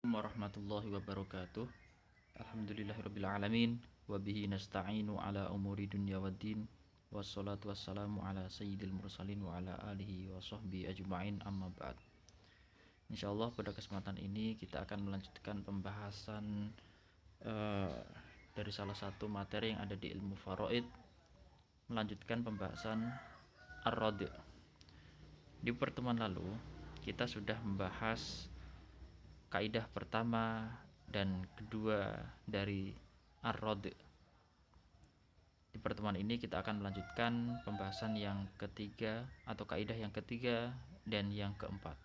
Warahmatullahi wabarakatuh. Alhamdulillahirabbil alamin wa bihi nasta'inu ala umuri dunya waddin. Wassalatu wassalamu ala sayyidil mursalin wa ala alihi wa sahbihi ajma'in, amma ba'd. Insyaallah pada kesempatan ini kita akan melanjutkan pembahasan dari salah satu materi yang ada di ilmu faraid, melanjutkan pembahasan ar-rad'. Di pertemuan lalu kita sudah membahas kaidah pertama dan kedua dari ar-rad'. Di pertemuan ini kita akan melanjutkan pembahasan yang ketiga atau kaidah yang ketiga dan yang keempat.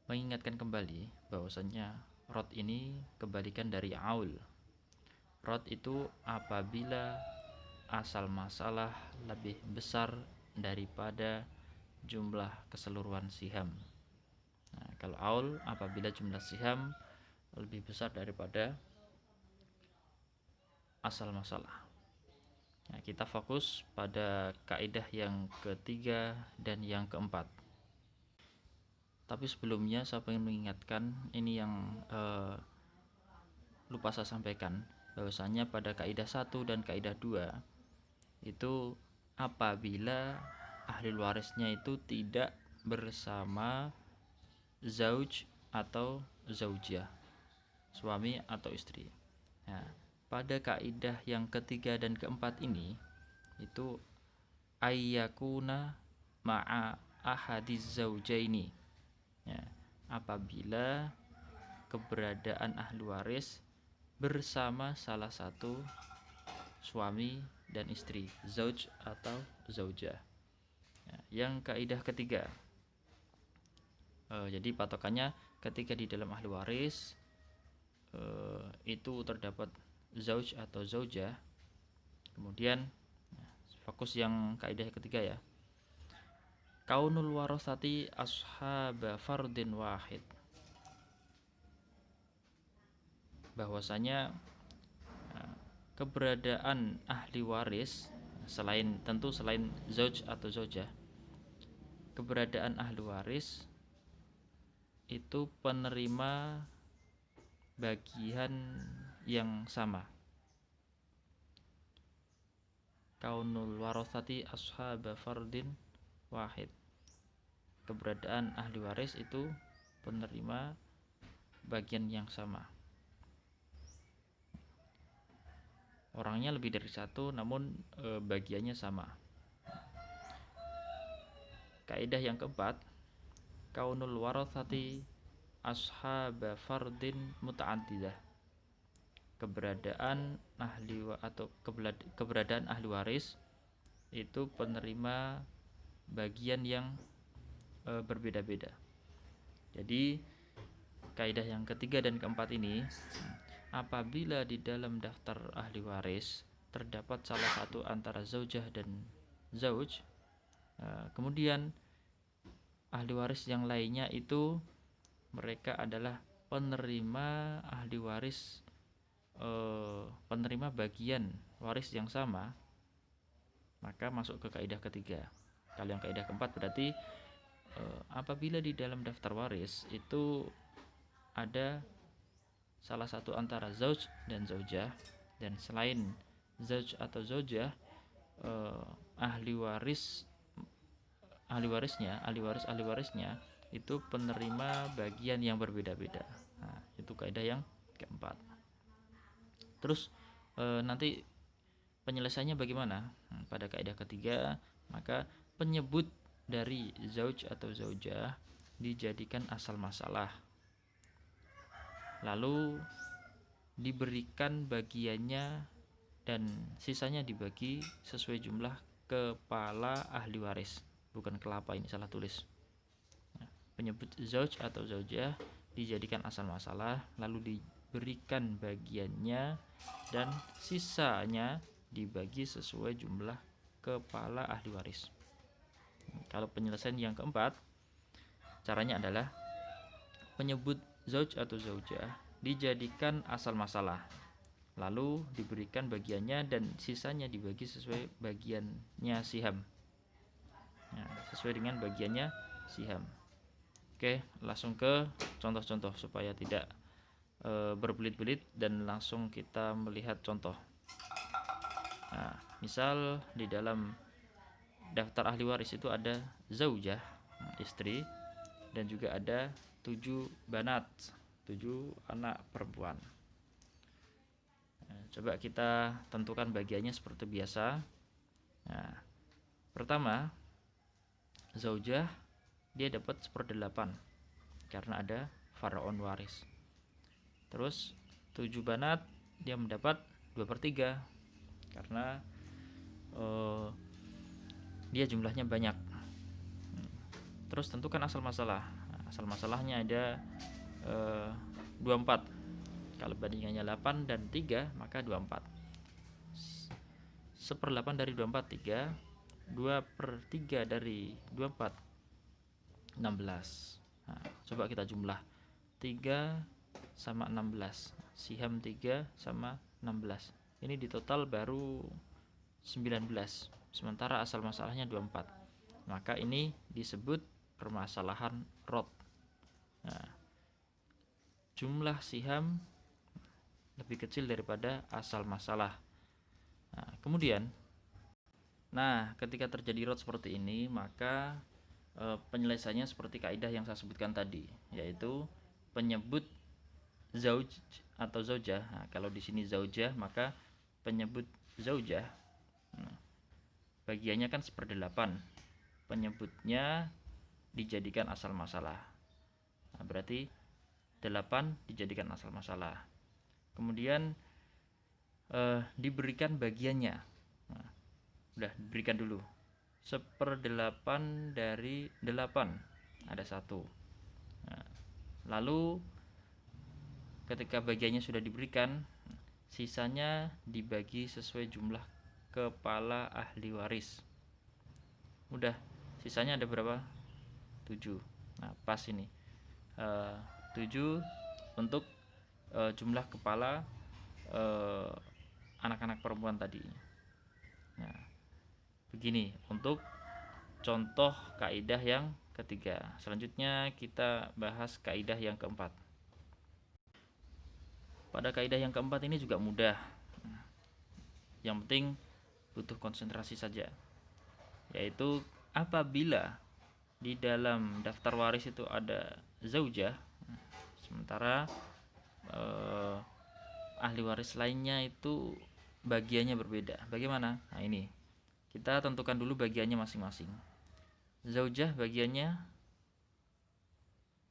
Mengingatkan kembali bahwasannya rad ini kebalikan dari aul. Rad itu apabila asal masalah lebih besar daripada jumlah keseluruhan siham. Nah, kalau aul apabila jumlah siham lebih besar daripada asal masalah. Nah, kita fokus pada kaidah yang ketiga dan yang keempat. Tapi sebelumnya saya ingin mengingatkan ini yang lupa saya sampaikan, bahwasanya pada kaidah 1 dan kaidah 2 itu apabila ahli warisnya itu tidak bersama zauj atau zaujah, suami atau istri. Nah, pada kaidah yang ketiga dan keempat ini itu ayyakuna ma'a ahadiz zaujaini. Ya, apabila keberadaan ahli waris bersama salah satu suami dan istri, zauj atau zaujah. Ya, yang kaidah ketiga, jadi patokannya ketika di dalam ahli waris itu terdapat zauj atau zaujah, kemudian fokus yang kaidah ketiga ya, kaunul warasati ashaba fardin wahid, bahwasanya keberadaan ahli waris selain zauj atau zaujah, keberadaan ahli waris itu penerima bagian yang sama. Kaunul warasati ashaba fardin wahid, keberadaan ahli waris itu penerima bagian yang sama. Orangnya lebih dari satu namun bagiannya sama. Kaidah yang keempat, kaunul warasati ashaba fardin muta'addidah, keberadaan ahli waris itu penerima bagian yang berbeda-beda. Jadi kaidah yang ketiga dan keempat ini, apabila di dalam daftar ahli waris terdapat salah satu antara zaujah dan zauj, kemudian ahli waris yang lainnya itu mereka adalah penerima ahli waris penerima bagian waris yang sama, maka masuk ke kaidah ketiga. Kalau yang kaidah keempat berarti apabila di dalam daftar waris itu ada salah satu antara zauj dan zaujah, dan selain zauj atau zaujah ahli warisnya itu penerima bagian yang berbeda-beda. Nah, itu kaidah yang keempat. Terus nanti penyelesaiannya bagaimana? Pada kaidah ketiga, maka penyebut dari zauj atau zaujah dijadikan asal masalah, lalu diberikan bagiannya dan sisanya dibagi sesuai jumlah kepala ahli waris. Bukan kelapa, ini salah tulis. Penyebut zauj atau zaujah dijadikan asal masalah, lalu diberikan bagiannya dan sisanya dibagi sesuai jumlah kepala ahli waris. Kalau penyelesaian yang keempat, caranya adalah penyebut zauj atau zaujah dijadikan asal masalah, lalu diberikan bagiannya dan sisanya dibagi sesuai bagiannya siham. Nah, sesuai dengan bagiannya siham. Oke, langsung ke contoh-contoh supaya tidak berbelit-belit dan langsung kita melihat contoh. Nah, misal di dalam daftar ahli waris itu ada zaujah, istri, dan juga ada 7 banat, 7 anak perempuan. Nah, coba kita tentukan bagiannya seperti biasa. Nah, pertama, zaujah dia dapat 1/8 karena ada faraon waris. Terus 7 banat dia mendapat 2/3 karena dia jumlahnya banyak. Terus tentukan asal masalah. Asal masalahnya ada 24. Kalau bandingannya 8 dan 3 maka 24. 1/8 dari 24 3. 2/3 dari 24 16. Nah, coba kita jumlah 3 sama 16. Siham 3 sama 16. Ini di total baru 19. Sementara asal masalahnya 24. Maka ini disebut permasalahan rod. Nah, jumlah siham lebih kecil daripada asal masalah. Nah, kemudian, ketika terjadi rod seperti ini, maka penyelesaiannya seperti kaidah yang saya sebutkan tadi, yaitu penyebut zauj atau zaujah. Nah, kalau di sini zaujah, maka penyebut zaujah bagiannya kan 1/8. Penyebutnya dijadikan asal masalah. Nah, berarti 8 dijadikan asal masalah. Kemudian diberikan bagiannya. Nah, udah diberikan dulu 1/8 dari 8 ada 1. Nah, lalu ketika bagiannya sudah diberikan, sisanya dibagi sesuai jumlah kepala ahli waris. Udah, sisanya ada berapa? 7. Nah, pas ini 7 untuk jumlah kepala anak-anak perempuan tadi. Nah, begini untuk contoh kaidah yang ketiga. Selanjutnya kita bahas kaidah yang keempat. Pada kaidah yang keempat ini juga mudah. Yang penting butuh konsentrasi saja. Yaitu apabila di dalam daftar waris itu ada zaujah, sementara ahli waris lainnya itu bagiannya berbeda. Bagaimana? Nah, ini kita tentukan dulu bagiannya masing-masing. Zaujah bagiannya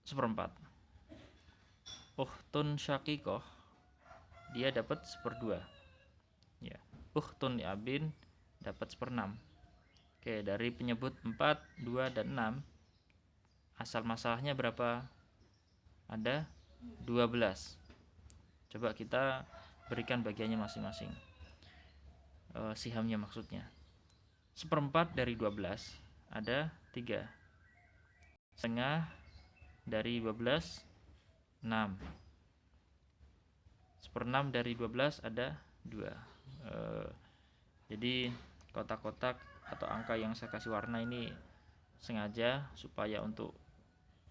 1/4. Ukhtun syaqiqah dia dapat 1/2. Ya. Ukhtun abin dapat 1/6. Oke, dari penyebut 4, 2 dan 6 asal masalahnya berapa? Ada 12. Coba kita berikan bagiannya masing-masing. Sihamnya maksudnya. 1/4 dari 12 ada 3. Setengah dari 12 6. 1/6 dari 12 ada 2. Jadi kotak-kotak atau angka yang saya kasih warna ini sengaja supaya untuk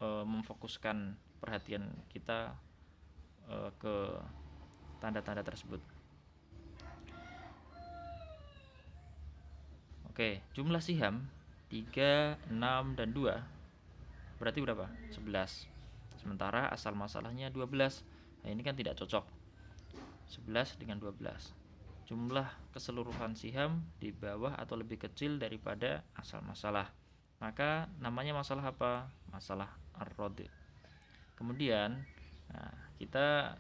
memfokuskan perhatian kita ke tanda-tanda tersebut. Oke, jumlah siham 3, 6 dan 2 berarti berapa? 11. Sementara asal masalahnya 12. Nah, ini kan tidak cocok. 11 dengan 12. Jumlah keseluruhan siham di bawah atau lebih kecil daripada asal masalah. Maka namanya masalah apa? Masalah ar-rod. Kemudian kita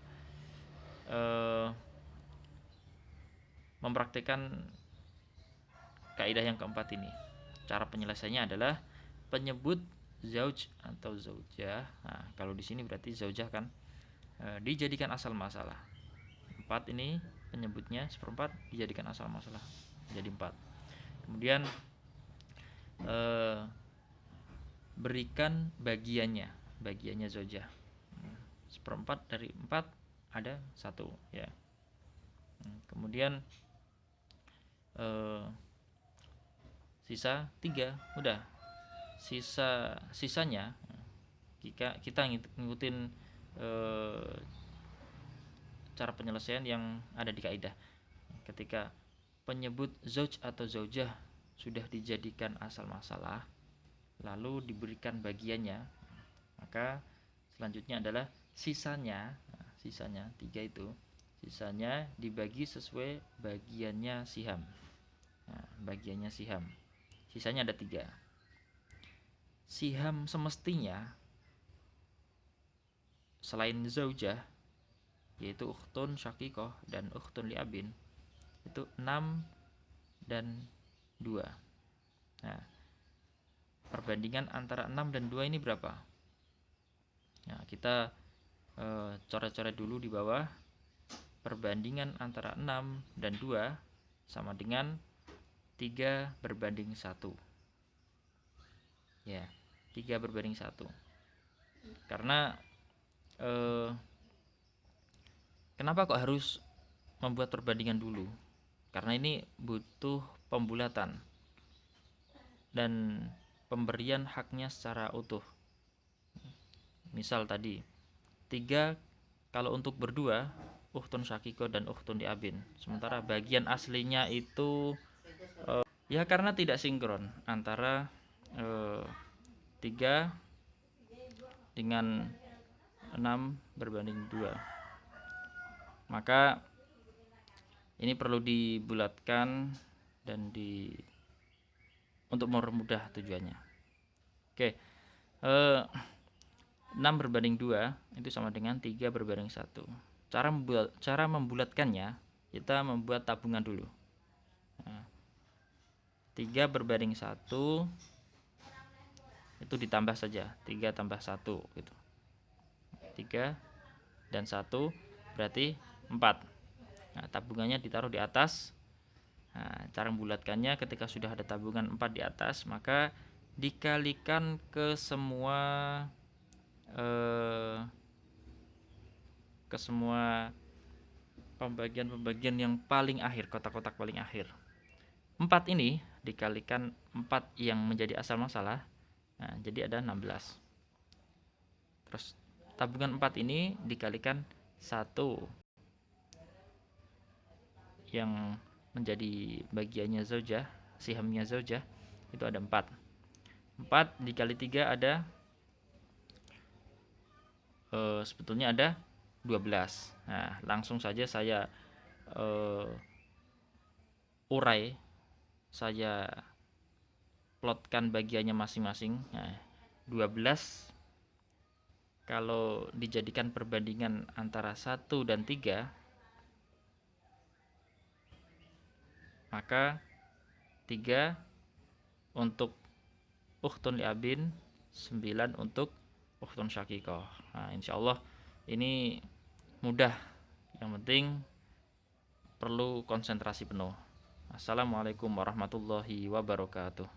mempraktikkan kaidah yang keempat ini. Cara penyelesaiannya adalah penyebut zauj atau zaujah. Nah, kalau di sini berarti zaujah kan dijadikan asal masalah. 4 ini penyebutnya 1/4 dijadikan asal masalah jadi 4. Kemudian berikan bagiannya zaujah. 1/4 dari 4 ada 1 ya. Kemudian sisa 3. Udah. Sisanya kita ngikutin cara penyelesaian yang ada di kaidah. Ketika penyebut zauj atau zaujah sudah dijadikan asal masalah lalu diberikan bagiannya, maka selanjutnya adalah sisanya. Nah, sisanya 3 itu, sisanya dibagi sesuai bagiannya siham. Nah, bagiannya siham, sisanya ada 3. Siham semestinya selain zaujah, yaitu ukhtun syaqiqah dan ukhtun liabin, itu 6 dan 2. Nah, perbandingan antara 6 dan 2 ini berapa? Nah, kita coret-coret dulu di bawah. Perbandingan antara 6 dan 2 sama dengan 3 berbanding 1. Ya, 3 berbanding 1. Karena kenapa kok harus membuat perbandingan dulu? Karena ini butuh pembulatan dan pemberian haknya secara utuh. Misal tadi 3 kalau untuk berdua ukhtun syaqiqah dan ukhtun liabin, sementara bagian aslinya itu ya karena tidak sinkron antara 3 dengan 6 berbanding 2, maka ini perlu dibulatkan dan untuk mempermudah tujuannya. Oke, 6 berbanding 2 itu sama dengan 3 berbanding 1. Cara membulatkannya, kita membuat tabungan dulu. Nah, 3 berbanding 1 itu ditambah saja, 3 tambah 1 gitu. 3 dan 1 berarti 4. Nah, tabungannya ditaruh di atas. Nah, cara membulatkannya, ketika sudah ada tabungan 4 di atas, maka dikalikan ke semua pembagian-pembagian yang paling akhir, kotak-kotak paling akhir. 4 ini dikalikan 4 yang menjadi asal masalah. Nah, jadi ada 16. Terus tabungan 4 ini dikalikan 1 yang menjadi bagiannya zaujah, sihamnya zaujah, itu ada 4. 4 dikali 3 ada sebetulnya ada 12. Nah, langsung saja saya urai, saya plotkan bagiannya masing-masing. Nah, 12 kalau dijadikan perbandingan antara 1 dan 3, maka 3 untuk ukhtun liabin, 9 untuk ukhtun syaqiqah. Nah, insyaallah ini mudah. Yang penting perlu konsentrasi penuh. Assalamualaikum warahmatullahi wabarakatuh.